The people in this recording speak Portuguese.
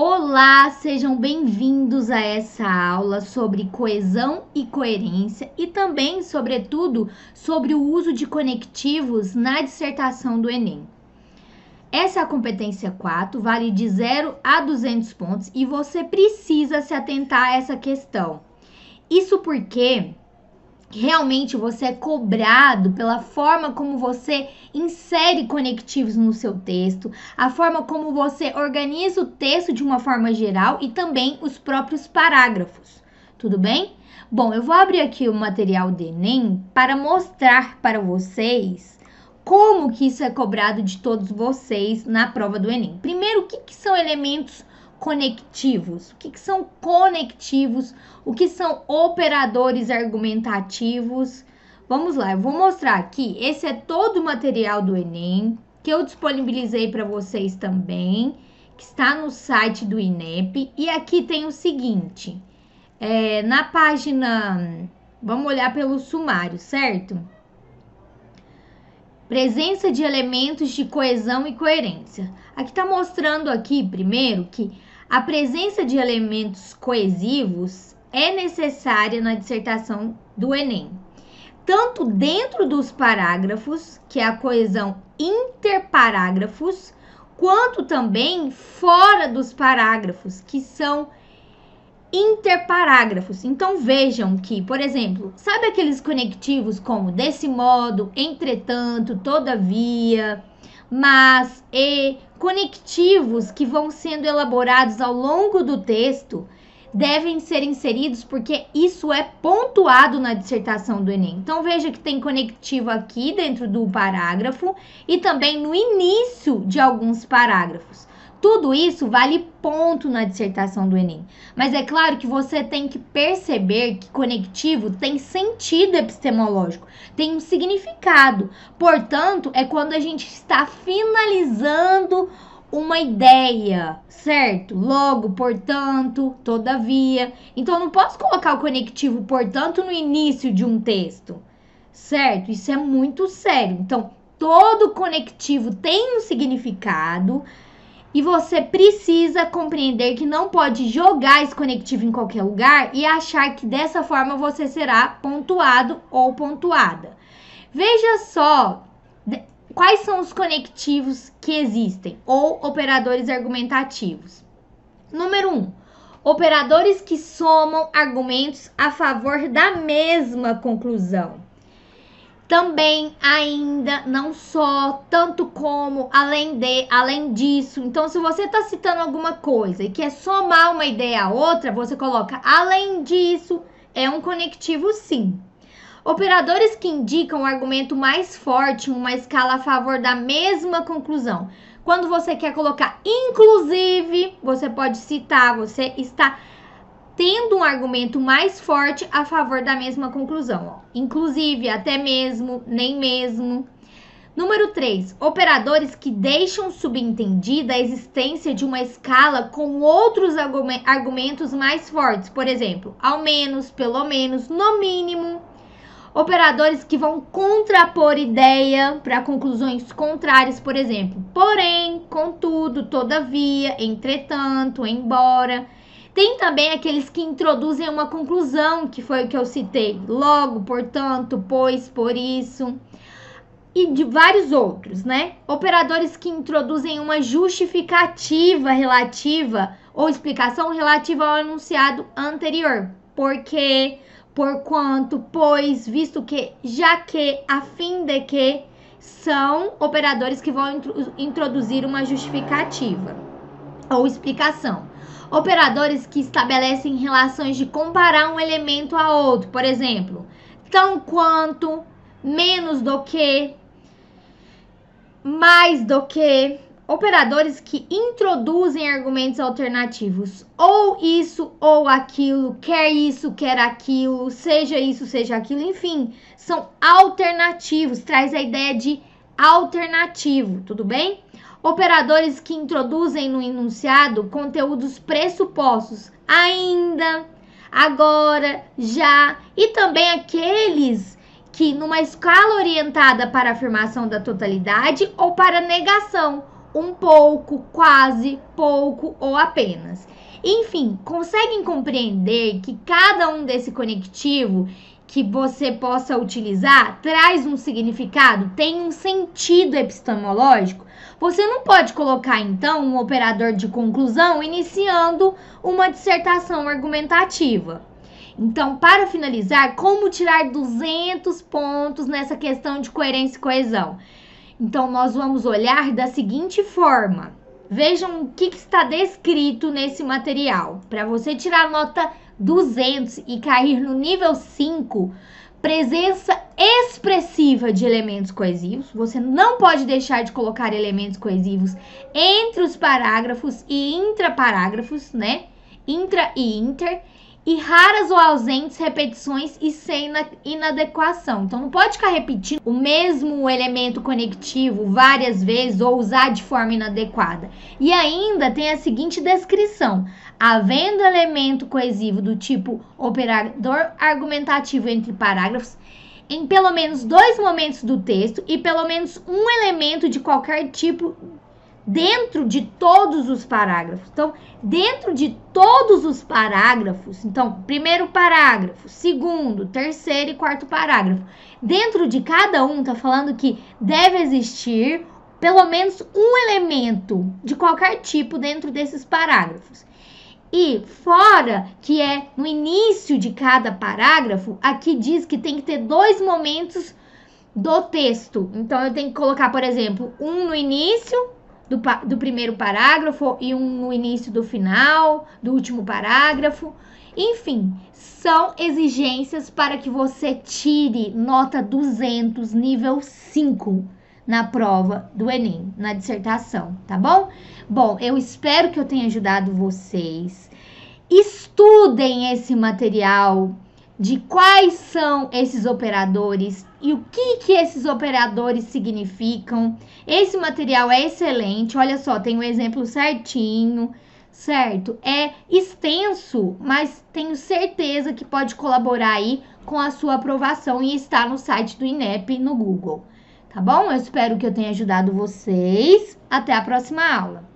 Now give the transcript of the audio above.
Olá, sejam bem-vindos a essa aula sobre coesão e coerência e também, sobretudo, sobre o uso de conectivos na dissertação do Enem. Essa é a competência 4, vale de 0 a 200 pontos e você precisa se atentar a essa questão. Isso porque realmente você é cobrado pela forma como você insere conectivos no seu texto, a forma como você organiza o texto de uma forma geral e também os próprios parágrafos. Tudo bem? Bom, eu vou abrir aqui o material do Enem para mostrar para vocês como que isso é cobrado de todos vocês na prova do Enem. Primeiro, o que são elementos conectivos? O que são conectivos? O que são operadores argumentativos? Vamos lá, eu vou mostrar aqui. Esse é todo o material do Enem que eu disponibilizei para vocês também, que está no site do INEP. E aqui tem o seguinte, na página, vamos olhar pelo sumário, certo? Presença de elementos de coesão e coerência. Aqui está mostrando aqui, primeiro, que a presença de elementos coesivos é necessária na dissertação do Enem. Tanto dentro dos parágrafos, que é a coesão interparágrafos, quanto também fora dos parágrafos, que são interparágrafos. Então vejam que, por exemplo, sabe aqueles conectivos como desse modo, entretanto, todavia, mas, e, conectivos que vão sendo elaborados ao longo do texto devem ser inseridos porque isso é pontuado na dissertação do Enem. Então veja que tem conectivo aqui dentro do parágrafo e também no início de alguns parágrafos. Tudo isso vale ponto na dissertação do Enem. Mas é claro que você tem que perceber que conectivo tem sentido epistemológico, tem um significado. Portanto, é quando a gente está finalizando uma ideia, certo? Logo, portanto, todavia. Então, eu não posso colocar o conectivo, portanto, no início de um texto, certo? Isso é muito sério. Então, todo conectivo tem um significado. E você precisa compreender que não pode jogar esse conectivo em qualquer lugar e achar que dessa forma você será pontuado ou pontuada. Veja só quais são os conectivos que existem ou operadores argumentativos. Número 1. Operadores que somam argumentos a favor da mesma conclusão. Também, ainda, não só, tanto como, além de, além disso. Então, se você está citando alguma coisa e quer somar uma ideia a outra, você coloca além disso, é um conectivo sim. Operadores que indicam o argumento mais forte em uma escala a favor da mesma conclusão. Quando você quer colocar inclusive, você pode citar, você está tendo um argumento mais forte a favor da mesma conclusão. Ó. Inclusive, até mesmo, nem mesmo. Número 3. Operadores que deixam subentendida a existência de uma escala com outros argumentos mais fortes. Por exemplo, ao menos, pelo menos, no mínimo. Operadores que vão contrapor ideia para conclusões contrárias. Por exemplo, porém, contudo, todavia, entretanto, embora. Tem também aqueles que introduzem uma conclusão, que foi o que eu citei. Logo, portanto, pois, por isso. E de vários outros, né? Operadores que introduzem uma justificativa relativa ou explicação relativa ao enunciado anterior. Porque, por quanto, pois, visto que, já que, a fim de que, são operadores que vão introduzir uma justificativa ou explicação. Operadores que estabelecem relações de comparar um elemento a outro. Por exemplo, tão quanto, menos do que, mais do que. Operadores que introduzem argumentos alternativos. Ou isso, ou aquilo, quer isso, quer aquilo, seja isso, seja aquilo. Enfim, são alternativos. Traz a ideia de alternativo, tudo bem? Operadores que introduzem no enunciado conteúdos pressupostos, ainda, agora, já, e também aqueles que numa escala orientada para a afirmação da totalidade ou para negação, um pouco, quase, pouco ou apenas. Enfim, conseguem compreender que cada um desse conectivo que você possa utilizar traz um significado, tem um sentido epistemológico? Você não pode colocar, então, um operador de conclusão iniciando uma dissertação argumentativa. Então, para finalizar, como tirar 200 pontos nessa questão de coerência e coesão? Então, nós vamos olhar da seguinte forma. Vejam o que está descrito nesse material. Para você tirar nota 200 e cair no nível 5, presença expressiva de elementos coesivos. Você não pode deixar de colocar elementos coesivos entre os parágrafos e intraparágrafos, né? Intra e inter. E raras ou ausentes repetições e sem inadequação. Então, não pode ficar repetindo o mesmo elemento conectivo várias vezes ou usar de forma inadequada. E ainda tem a seguinte descrição: havendo elemento coesivo do tipo operador argumentativo entre parágrafos, em pelo menos 2 momentos do texto e pelo menos um elemento de qualquer tipo dentro de todos os parágrafos. Então, dentro de todos os parágrafos, então, primeiro parágrafo, segundo, terceiro e quarto parágrafo, dentro de cada um, tá falando que deve existir pelo menos um elemento de qualquer tipo dentro desses parágrafos. E fora que é no início de cada parágrafo, aqui diz que tem que ter 2 momentos do texto. Então, eu tenho que colocar, por exemplo, um no início do primeiro parágrafo e um no início do final, do último parágrafo. Enfim, são exigências para que você tire nota 200, nível 5, na prova do Enem, na dissertação, tá bom? Bom, eu espero que eu tenha ajudado vocês. Estudem esse material de quais são esses operadores e o que esses operadores significam. Esse material é excelente, olha só, tem um exemplo certinho, certo? É extenso, mas tenho certeza que pode colaborar aí com a sua aprovação e está no site do INEP no Google, tá bom? Eu espero que eu tenha ajudado vocês. Até a próxima aula.